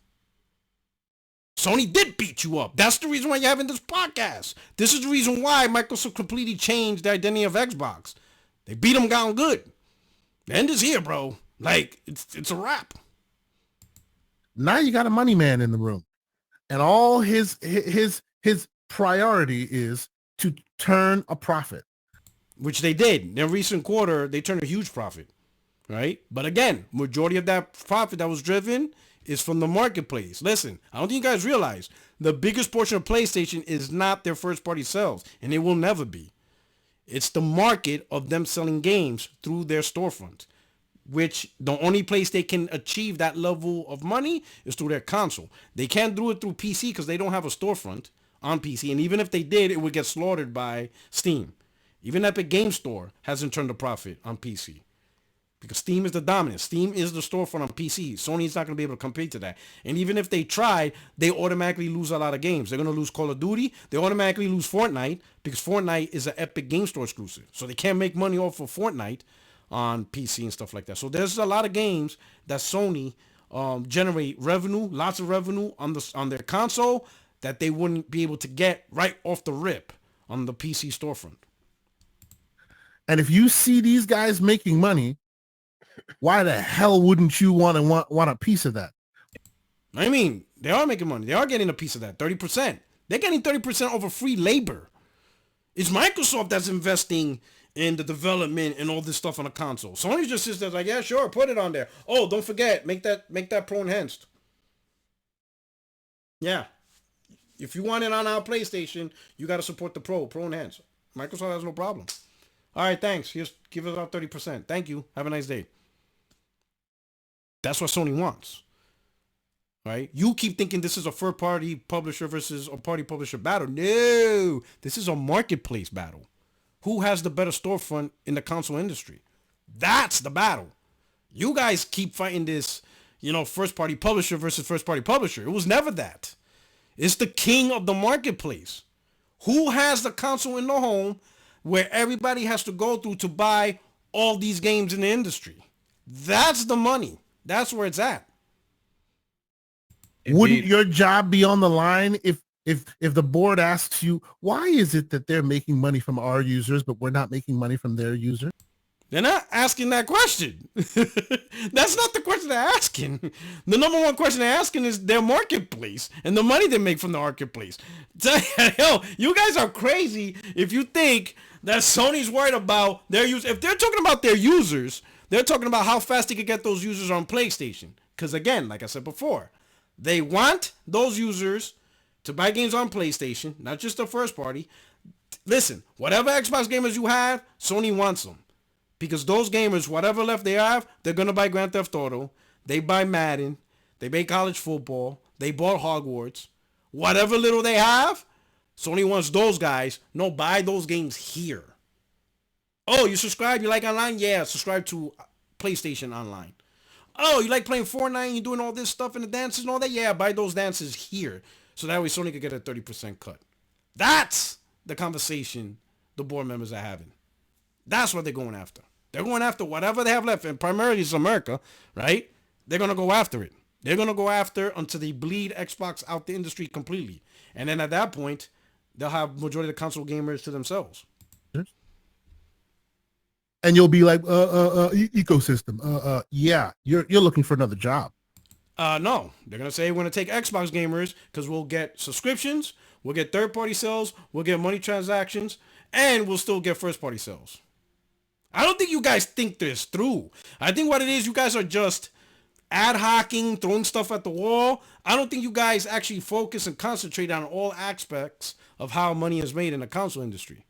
Sony did beat you up. That's the reason why you're having this podcast. This is the reason why Microsoft completely changed the identity of Xbox. They beat them down good. The end is here, bro. Like, it's a wrap. Now you got a money man in the room. And all his priority is to turn a profit. Which they did. In their recent quarter, they turned a huge profit, right? But again, majority of that profit that was driven is from the marketplace. Listen, I don't think you guys realize the biggest portion of PlayStation is not their first-party sales, and it will never be. It's the market of them selling games through their storefront, which the only place they can achieve that level of money is through their console. They can't do it through PC because they don't have a storefront on PC, and even if they did, it would get slaughtered by Steam. Even Epic Game Store hasn't turned a profit on PC because Steam is the dominant. Steam is the storefront on PC. Sony's not going to be able to compete to that. And even if they try, they automatically lose a lot of games. They're going to lose Call of Duty. They automatically lose Fortnite because Fortnite is an Epic Game Store exclusive. So they can't make money off of Fortnite on PC and stuff like that. So there's a lot of games that Sony generate revenue, lots of revenue on their console that they wouldn't be able to get right off the rip on the PC storefront. And if you see these guys making money, why the hell wouldn't you want a piece of that? I mean, they are making money. They are getting a piece of that, 30%. They're getting 30% over free labor. It's Microsoft that's investing in the development and all this stuff on a console. Sony just sits there like, yeah, sure, put it on there. Oh, don't forget, make that Pro enhanced. Yeah. If you want it on our PlayStation, you got to support the Pro enhanced. Microsoft has no problem. All right, thanks. Just give us out 30%. Thank you. Have a nice day. That's what Sony wants. Right? You keep thinking this is a third-party publisher versus a party publisher battle. No, this is a marketplace battle. Who has the better storefront in the console industry? That's the battle. You guys keep fighting this, first-party publisher versus first-party publisher. It was never that. It's the king of the marketplace. Who has the console in the home where everybody has to go through to buy all these games in the industry? That's the money. That's where it's at. Indeed. Wouldn't your job be on the line if the board asks you, why is it that they're making money from our users, but we're not making money from their users? They're not asking that question. That's not the question they're asking. The number one question they're asking is their marketplace and the money they make from the marketplace. Hell, you guys are crazy if you think that Sony's worried about their users. If they're talking about their users, they're talking about how fast they could get those users on PlayStation. Because again, like I said before, they want those users to buy games on PlayStation, not just the first party. Listen, whatever Xbox gamers you have, Sony wants them. Because those gamers, whatever left they have, they're going to buy Grand Theft Auto. They buy Madden. They buy college football. They bought Hogwarts. Whatever little they have, Sony wants those guys. No, buy those games here. Oh, you subscribe? You like online? Yeah, subscribe to PlayStation Online. Oh, you like playing Fortnite and you're doing all this stuff and the dances and all that? Yeah, buy those dances here. So that way Sony could get a 30% cut. That's the conversation the board members are having. That's what they're going after. They're going after whatever they have left, and primarily it's America, right? They're going to go after it. They're going to go after until they bleed Xbox out the industry completely. And then at that point, they'll have majority of the console gamers to themselves. And you'll be like, ecosystem. Yeah, you're looking for another job. No, they're going to say we're going to take Xbox gamers because we'll get subscriptions, we'll get third-party sales, we'll get money transactions, and we'll still get first-party sales. I don't think you guys think this through. I think what it is, you guys are just ad hocing, throwing stuff at the wall. I don't think you guys actually focus and concentrate on all aspects of how money is made in the console industry.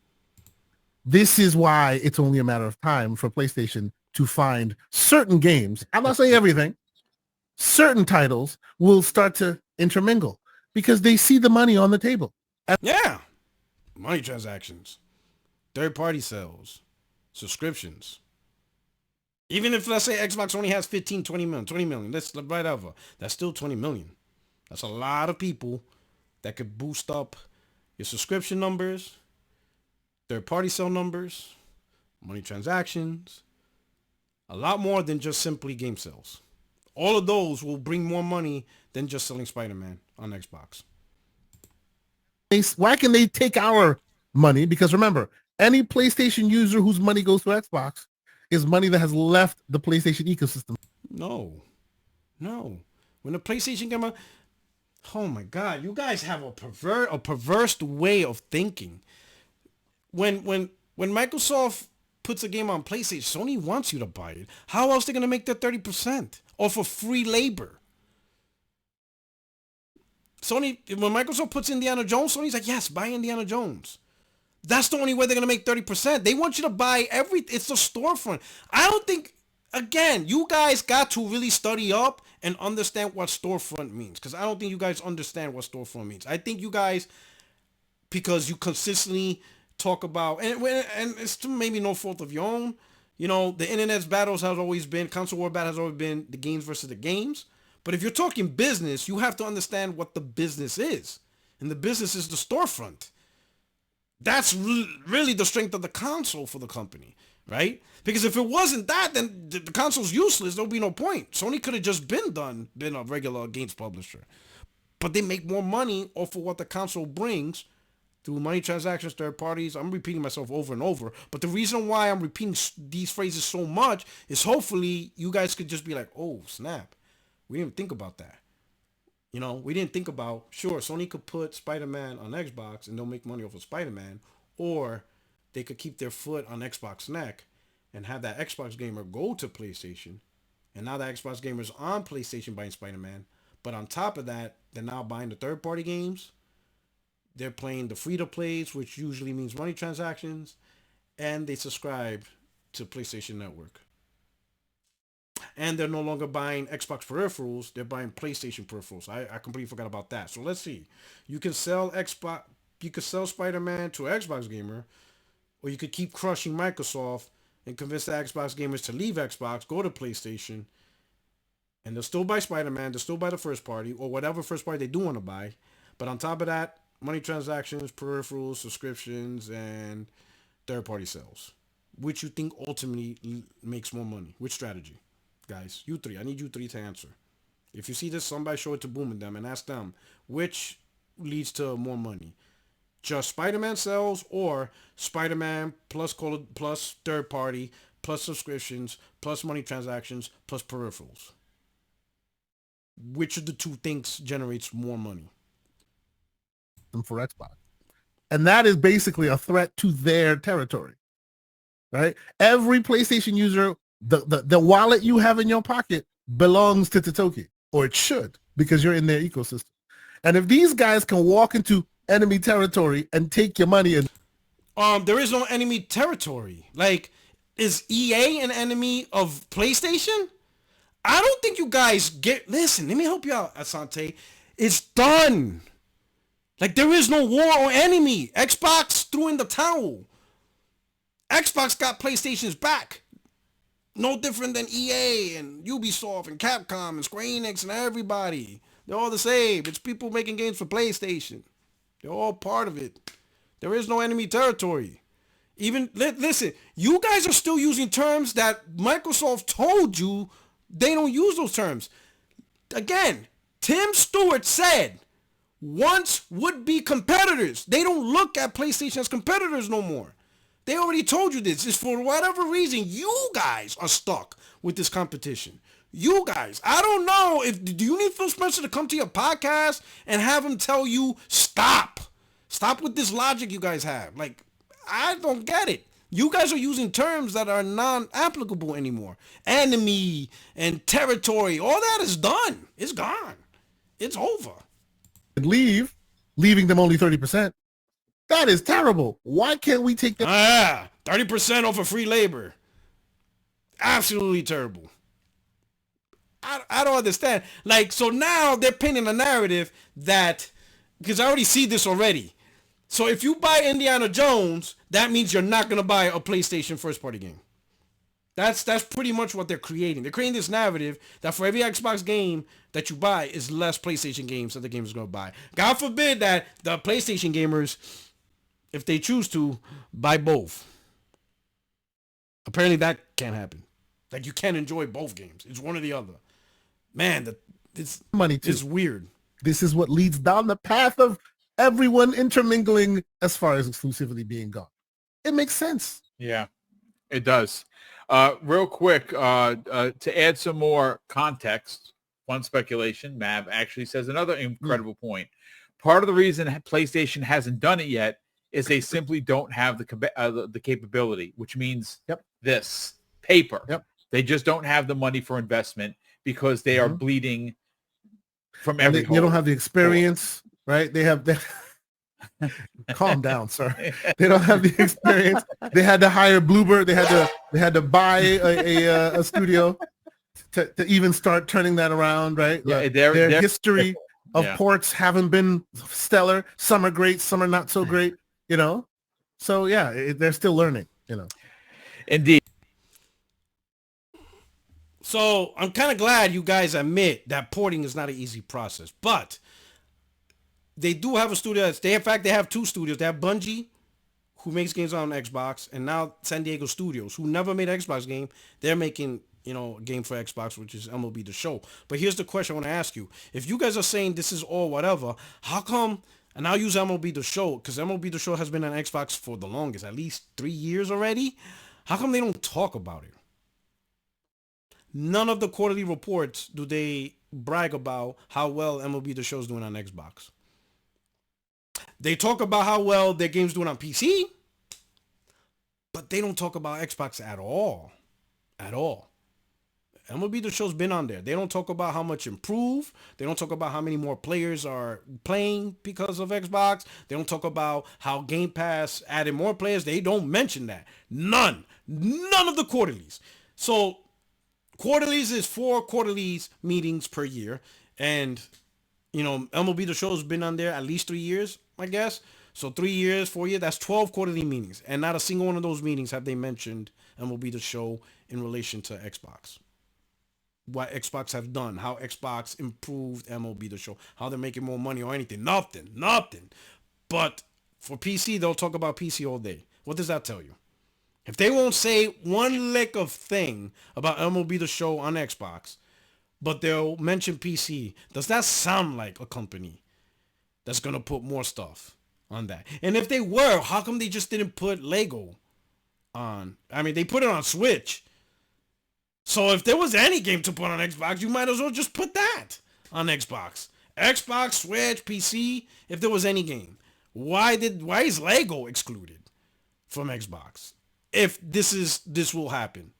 This is why it's only a matter of time for PlayStation to find certain games. I'm not saying everything. Certain titles will start to intermingle because they see the money on the table. Yeah. Money transactions, third-party sales, subscriptions. Even if, let's say, Xbox only has 15, 20 million, let's right over. That's still 20 million. That's a lot of people that could boost up your subscription numbers, third-party sale numbers, money transactions, a lot more than just simply game sales. All of those will bring more money than just selling Spider-Man on Xbox. Why can they take our money? Because remember, any PlayStation user whose money goes to Xbox is money that has left the PlayStation ecosystem. No. When the PlayStation came out, oh my God, you guys have a perverse way of thinking. When Microsoft puts a game on PlayStation, Sony wants you to buy it. How else are they going to make that 30%? Or for free labor? Sony, when Microsoft puts Indiana Jones, Sony's like, yes, buy Indiana Jones. That's the only way they're going to make 30%. They want you to buy it's a storefront. I don't think, again, you guys got to really study up and understand what storefront means. Because I don't think you guys understand what storefront means. I think you guys, because you consistently talk about, and it's maybe no fault of your own, the internet's battles has always been, console war battle has always been the games versus the games. But if you're talking business, you have to understand what the business is. And the business is the storefront. That's really the strength of the console for the company. right? Because if it wasn't that, then the console's useless. There'll be no point. Sony could have just been a regular games publisher. But they make more money off of what the console brings through money transactions, third parties. I'm repeating myself over and over. But the reason why I'm repeating these phrases so much is hopefully you guys could just be like, oh, snap. We didn't think about that. You know, we didn't think about, sure, Sony could put Spider-Man on Xbox and they'll make money off of Spider-Man. Or they could keep their foot on Xbox neck and have that Xbox gamer go to PlayStation. And now that Xbox gamer is on PlayStation buying Spider-Man. But on top of that, they're now buying the third-party games. They're playing the free-to-plays, which usually means money transactions. And they subscribe to PlayStation Network. And they're no longer buying Xbox peripherals. They're buying PlayStation peripherals. I completely forgot about that. So let's see. You can sell Spider-Man to an Xbox gamer. Or you could keep crushing Microsoft and convince the Xbox gamers to leave Xbox, go to PlayStation. And they'll still buy Spider-Man. They'll still buy the first party. Or whatever first party they do want to buy. But on top of that, money transactions, peripherals, subscriptions, and third-party sales. Which you think ultimately makes more money? Which strategy? Guys, you three. I need you three to answer. If you see this, somebody show it to Boom and them and ask them which leads to more money. Just Spider-Man sales or Spider-Man plus third-party, plus subscriptions, plus money transactions, plus peripherals. Which of the two things generates more money? For Xbox. And that is basically a threat to their territory, right? Every PlayStation user, the wallet you have in your pocket belongs to Totoki, or it should, because you're in their ecosystem. And if these guys can walk into enemy territory and take your money and there is no enemy territory. Like, is EA an enemy of PlayStation? I don't think you guys listen, let me help you out, Asante. It's done. Like, there is no war or enemy. Xbox threw in the towel. Xbox got PlayStation's back. No different than EA and Ubisoft and Capcom and Square Enix and everybody. They're all the same. It's people making games for PlayStation. They're all part of it. There is no enemy territory. Even, listen, you guys are still using terms that Microsoft told you they don't use those terms. Again, Tim Stewart said, once would-be competitors. They don't look at PlayStation as competitors no more. They already told you this. It's for whatever reason, you guys are stuck with this competition. You guys. I don't know. Do you need Phil Spencer to come to your podcast and have him tell you, stop? Stop with this logic you guys have. Like, I don't get it. You guys are using terms that are non-applicable anymore. Enemy and territory. All that is done. It's gone. It's over. leaving them only 30%. That is terrible. Why can't we take that? 30% off of free labor. Absolutely terrible. I don't understand. Like, so now they're painting a narrative that, because I already see this already. So if you buy Indiana Jones, that means you're not going to buy a PlayStation first-party game. That's pretty much what they're creating. They're creating this narrative that for every Xbox game that you buy is less PlayStation games that the gamer's going to buy. God forbid that the PlayStation gamers, if they choose to, buy both. Apparently that can't happen. Like, you can't enjoy both games. It's one or the other. Man, it's money too. It's weird. This is what leads down the path of everyone intermingling as far as exclusivity being gone. It makes sense. Yeah, it does. Real quick, to add some more context, fun speculation, Mav actually says another incredible point. Part of the reason PlayStation hasn't done it yet is they simply don't have the capability, which means this paper. Yep. They just don't have the money for investment because they are bleeding from every hole. They don't have the experience, right? They have calm down, sir. They don't have the experience. They had to hire Bluebird. They had to buy a studio to even start turning that around, right? Yeah, their history of ports haven't been stellar. Some are great, some are not so great, you know? So yeah, they're still learning, you know? Indeed. So I'm kind of glad you guys admit that porting is not an easy process, but they do have a studio. In fact, they have two studios. They have Bungie, who makes games on Xbox, and now San Diego Studios, who never made an Xbox game, they're making, you know, a game for Xbox, which is MLB The Show. But here's the question I want to ask you. If you guys are saying this is all whatever, how come, and I'll use MLB The Show, because MLB The Show has been on Xbox for the longest, at least 3 years already. How come they don't talk about it? None of the quarterly reports do they brag about how well MLB The Show is doing on Xbox. They talk about how well their game's doing on PC, but they don't talk about Xbox at all. At all. MLB The Show's been on there. They don't talk about how much improved. They don't talk about how many more players are playing because of Xbox. They don't talk about how Game Pass added more players. They don't mention that. None of the quarterlies. So quarterlies is 4 quarterlies meetings per year. And, you know, MLB The Show's been on there at least 3 years, I guess. So 3 years, 4 years, that's 12 quarterly meetings. And not a single one of those meetings have they mentioned MLB The Show in relation to Xbox. What Xbox have done, how Xbox improved MLB The Show, how they're making more money or anything. Nothing. But for PC, they'll talk about PC all day. What does that tell you? If they won't say one lick of thing about MLB The Show on Xbox, but they'll mention PC, does that sound like a company that's going to put more stuff on that? And if they were, how come they just didn't put Lego on? I mean, they put it on Switch. So if there was any game to put on Xbox, you might as well just put that on Xbox. Xbox, Switch, PC, if there was any game. Why is Lego excluded from Xbox? If this will happen.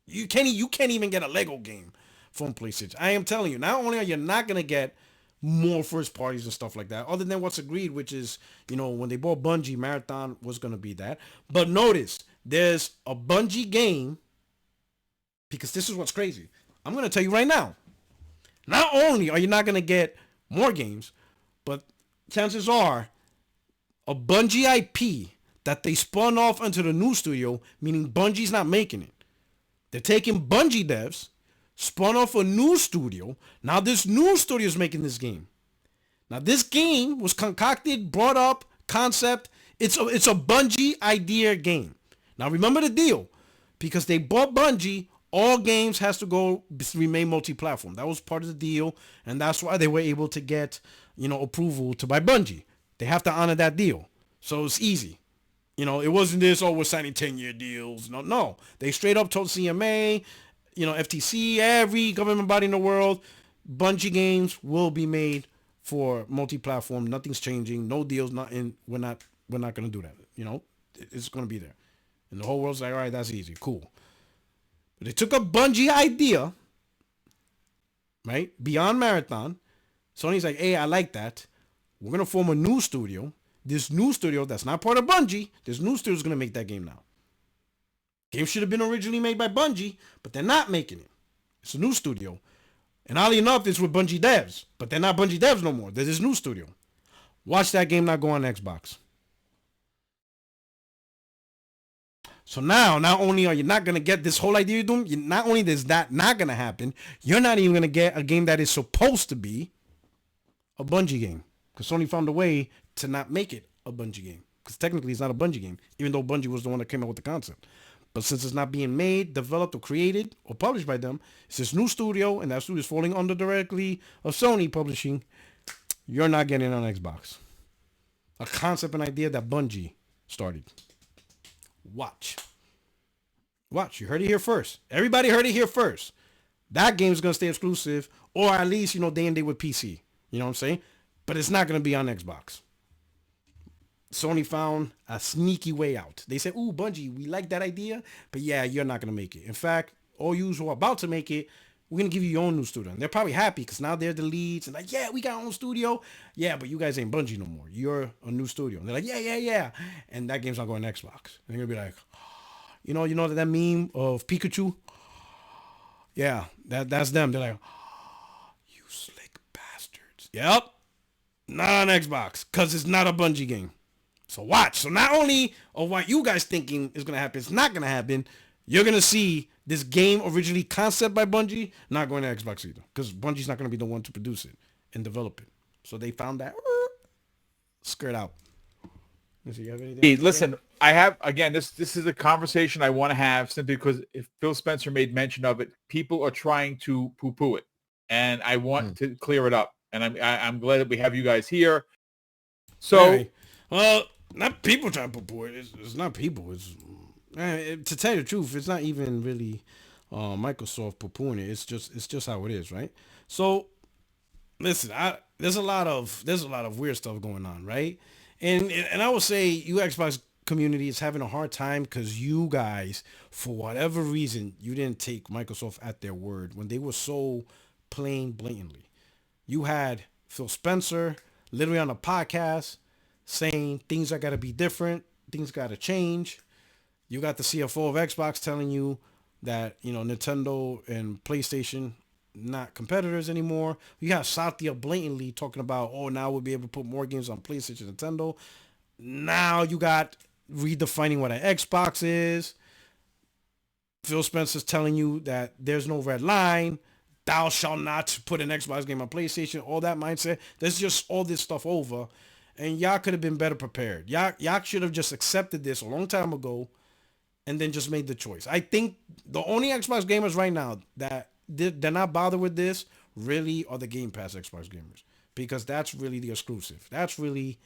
You can't even get a Lego game from PlayStation. I am telling you, not only are you not going to get more first parties and stuff like that, other than what's agreed, which is, you know, when they bought Bungie, Marathon was going to be that. But notice, there's a Bungie game, because this is what's crazy. I'm going to tell you right now. Not only are you not going to get more games, but chances are a Bungie IP that they spun off into the new studio, meaning Bungie's not making it. They're taking Bungie devs, spun off a new studio. Now this new studio is making this game. Now this game was concocted, brought up, concept. It's a Bungie idea game. Now remember the deal. Because they bought Bungie, all games has to remain multi-platform. That was part of the deal, and that's why they were able to get, you know, approval to buy Bungie. They have to honor that deal. So it's easy. You know, it wasn't this, we're signing 10-year deals. No. They straight up told CMA, you know, FTC, every government body in the world, Bungie games will be made for multi-platform. Nothing's changing. No deals. We're not going to do that. You know, it's going to be there. And the whole world's like, all right, that's easy. Cool. But they took a Bungie idea, right? Beyond Marathon. Sony's like, hey, I like that. We're going to form a new studio. This new studio that's not part of Bungie, this new studio is going to make that game now. Game should have been originally made by Bungie, but they're not making it. It's a new studio. And oddly enough, it's with Bungie devs, but they're not Bungie devs no more. There's this new studio. Watch that game not go on Xbox. So now, not only are you not going to get this whole idea you're doing, not only is that not going to happen, you're not even going to get a game that is supposed to be a Bungie game. Because Sony found a way to not make it a Bungie game. Because technically it's not a Bungie game, even though Bungie was the one that came up with the concept. But since it's not being made, developed, or created, or published by them, it's this new studio, and that studio is falling under directly of Sony publishing, you're not getting it on Xbox. A concept and idea that Bungie started. Watch. You heard it here first. Everybody heard it here first. That game's going to stay exclusive, or at least, you know, day and day with PC. You know what I'm saying? But it's not going to be on Xbox. Sony found a sneaky way out. They said, ooh, Bungie, we like that idea, but yeah, you're not going to make it. In fact, all you who are about to make it, we're going to give you your own new studio. And they're probably happy because now they're the leads. And like, yeah, we got our own studio. Yeah, but you guys ain't Bungie no more. You're a new studio. And they're like, yeah. And that game's not going to Xbox. And they're going to be like, you know that meme of Pikachu? Yeah, that's them. They're like, you slick bastards. Yep. Not on Xbox because it's not a Bungie game. So watch. So not only of what you guys thinking is going to happen, it's not going to happen. You're going to see this game originally concept by Bungie not going to Xbox either. Because Bungie's not going to be the one to produce it and develop it. So they found that skirt out. Do you have anything? Hey, listen, I have again. This is a conversation I want to have simply because if Phil Spencer made mention of it, people are trying to poo-poo it, and I want to clear it up. And I'm glad that we have you guys here. So, anyway, well, not people trying to poo-poo it. It's not people. It's to tell you the truth, it's not even really Microsoft poo-pooing it. It's just how it is, right? So, listen, there's a lot of weird stuff going on, right? And I will say, you Xbox community is having a hard time because you guys, for whatever reason, you didn't take Microsoft at their word when they were so plain blatantly. You had Phil Spencer literally on a podcast saying things are got to be different, things got to change. You got the CFO of Xbox telling you that, Nintendo and PlayStation not competitors anymore. You got Satya blatantly talking about, oh, now we'll be able to put more games on PlayStation and Nintendo. Now you got redefining what an Xbox is. Phil Spencer's telling you that there's no red line. Thou shalt not put an Xbox game on PlayStation. All that mindset. There's just all this stuff over. And y'all could have been better prepared. Y'all should have just accepted this a long time ago and then just made the choice. I think the only Xbox gamers right now that they're not bothered with this really are the Game Pass Xbox gamers, because that's really the exclusive. That's really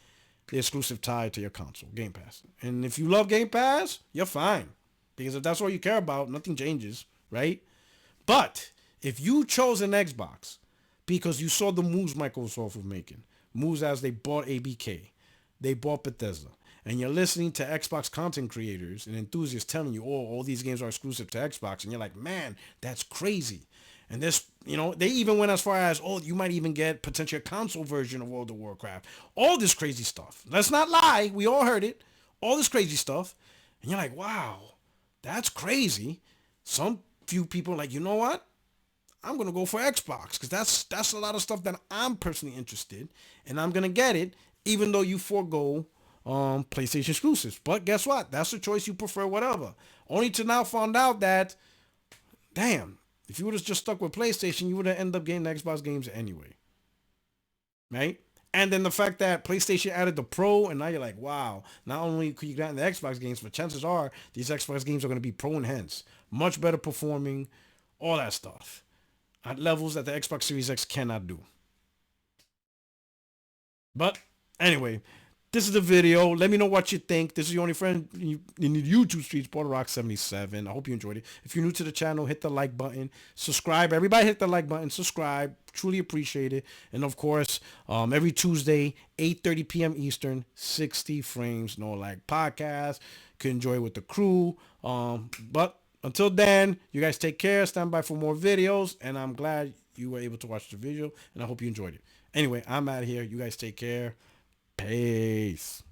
the exclusive tied to your console, Game Pass. And if you love Game Pass, you're fine, because if that's all you care about, nothing changes, right? But if you chose an Xbox because you saw the moves Microsoft was making, moves as they bought ABK, they bought Bethesda, and you're listening to Xbox content creators and enthusiasts telling you, oh, all these games are exclusive to Xbox, and you're like, man, that's crazy. And this, they even went as far as, oh, you might even get potentially a console version of World of Warcraft. All this crazy stuff. Let's not lie. We all heard it. All this crazy stuff. And you're like, wow, that's crazy. Some few people are like, you know what? I'm going to go for Xbox, because that's a lot of stuff that I'm personally interested in, and I'm going to get it, even though you forego PlayStation exclusives. But guess what? That's the choice you prefer, whatever. Only to now find out that, damn, if you would have just stuck with PlayStation, you would have ended up getting the Xbox games anyway. Right? And then the fact that PlayStation added the Pro, and now you're like, wow, not only could you get the Xbox games, but chances are these Xbox games are going to be Pro enhanced. Much better performing, all that stuff. At levels that the Xbox Series X cannot do. But anyway, this is the video. Let me know what you think. This is your only friend in the YouTube streets, Puerto77. I hope you enjoyed it. If you're new to the channel, hit the like button. Subscribe. Everybody hit the like button. Subscribe. Truly appreciate it. And of course, every Tuesday, 8:30 p.m. Eastern, 60 frames, no lag podcast. Can enjoy it with the crew. But until then, you guys take care. Stand by for more videos. And I'm glad you were able to watch the video. And I hope you enjoyed it. Anyway, I'm out of here. You guys take care. Peace.